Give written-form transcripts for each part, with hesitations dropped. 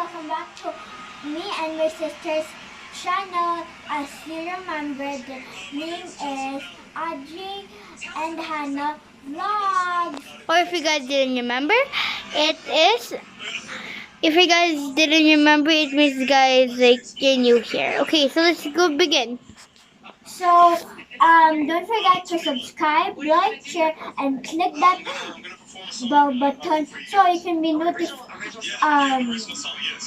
welcome back to me and my sister's channel. As you remember, the name is Audrey and Hannah Vlogs. Or if you guys didn't remember, it is. If you guys didn't remember, it means guys like you're new here. Okay, so let's go begin. So, don't forget to subscribe, like, share, and click that bell button so you can be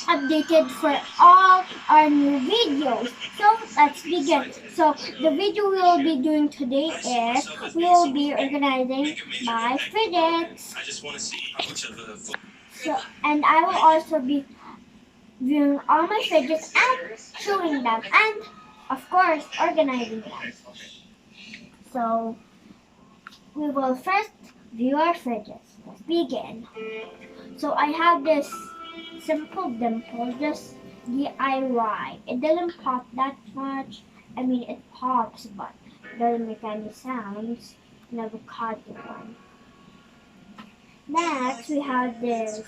updated for all our new videos. So let's begin. So the video we will be doing today is we will be organizing my fidgets. So, and I will also be viewing all my fidgets and showing them and of course organizing them. So we will first view our fidgets. Let's begin. So I have this simple dimple, just DIY. It doesn't pop that much. I mean, it pops, but it doesn't make any sounds. Never caught it one. Next, we have this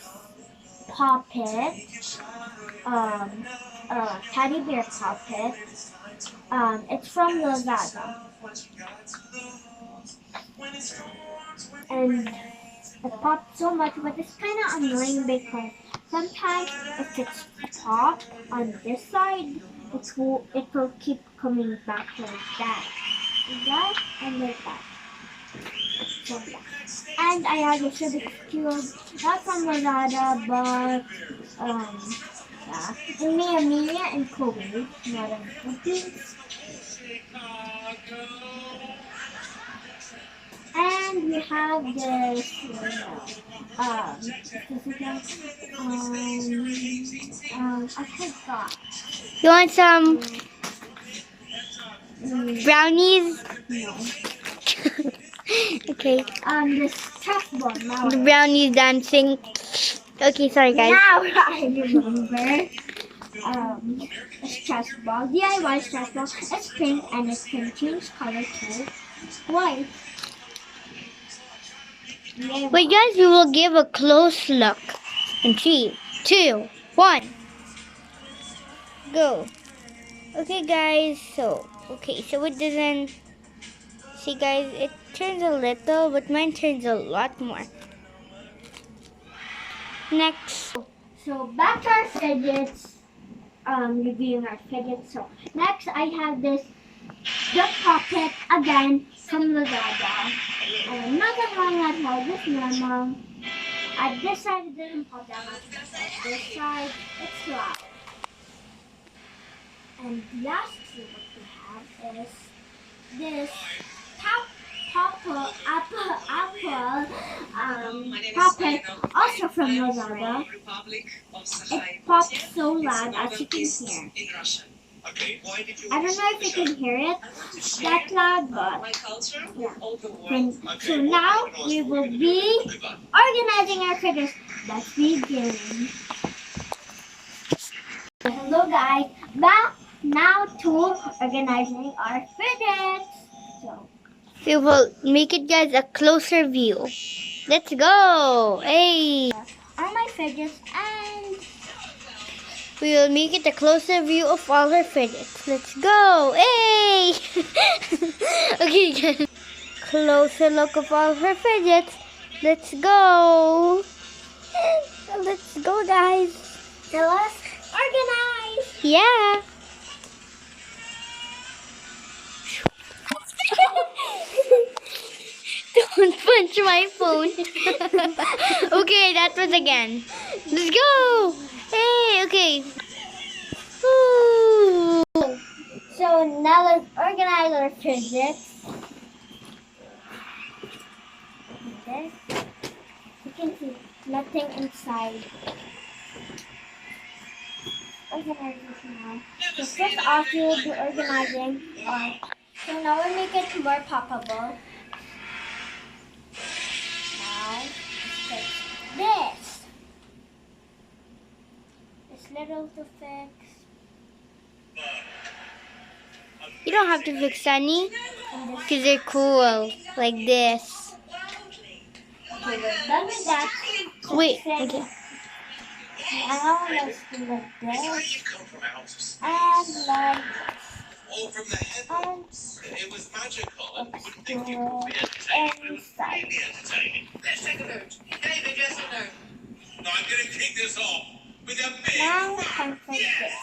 puppet, teddy bear puppet. It's from Lazada. And it popped so much, but it's kind of annoying because sometimes if it's popped on this side, it will keep coming back like that. And like that. So, yeah. And I have a Rubik's Cube, not from Lazada, but yeah, Mia and Chloe, not in the Philippines. And we have this, I forgot. You want some brownies? No. Okay. This chessboard now. The brownies dancing. Okay, sorry guys. Now I remember. It's chessboard. DIY chessboard. It's pink and it can change color to white. Wait guys, we will give a close look. In 3, 2, 1. Go. Okay guys, so it doesn't, see guys, it turns a little, but mine turns a lot more. Next. So back to our fidgets. Reviewing our fidgets. So next I have this the puppet again from Lazada. And nothing wrong at all. This normal. At this side it didn't pop that much. At this side it's loud. And lastly what we have is this puppet also from Lazada. It pops so loud as you can hear. I don't know if you can hear it that loud, but yeah. So now we will be organizing our fidgets. Let's begin. Hello guys, back now to organizing our fidgets. So We will make it guys a closer view. Let's go! Hey! are my fidgets and We will make it a closer view of all her fidgets. Let's go! Hey! Okay guys. Closer look of all her fidgets. Let's go! Let's go guys! let's organize. Yeah! Don't punch my phone. Okay, that was again. Let's go! Hey, okay. Ooh. So now let's organize our fidgets. Okay. You can see nothing inside. Organize this now. So first off, we will be organizing. So now we make it more poppable. Now let's fix this little to fix. You don't have to fix Sunny, because they're cool, like this. Okay, we're done with that. Wait, okay. Now let's do like this. And like this. And It was magical. let's do it inside. Let's take a vote. David, yes or no? No, I'm going to kick this off with a big Now comes like this.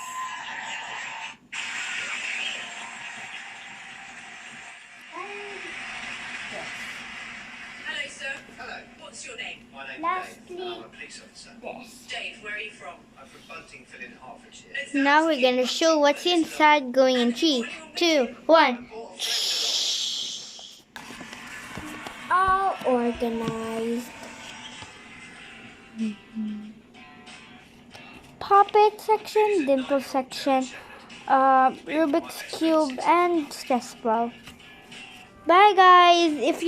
Hello, sir. Hello. What's your name? My name's Lastly, Dave. I'm a police officer. this. Dave, where are you from? I'm from Buntingford in Hertfordshire. Now we're gonna show what's inside going in 3, 2, 1. All organized. Puppet section, dimple section, Rubik's Cube, and stress ball. Bye guys. If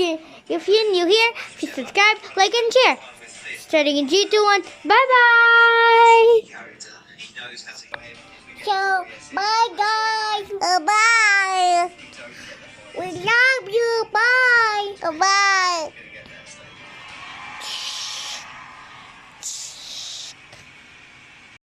you're new here, please subscribe, like, and share. Starting in 3, 2, 1. Bye bye. So, bye guys. Bye. We love you. Bye. Bye.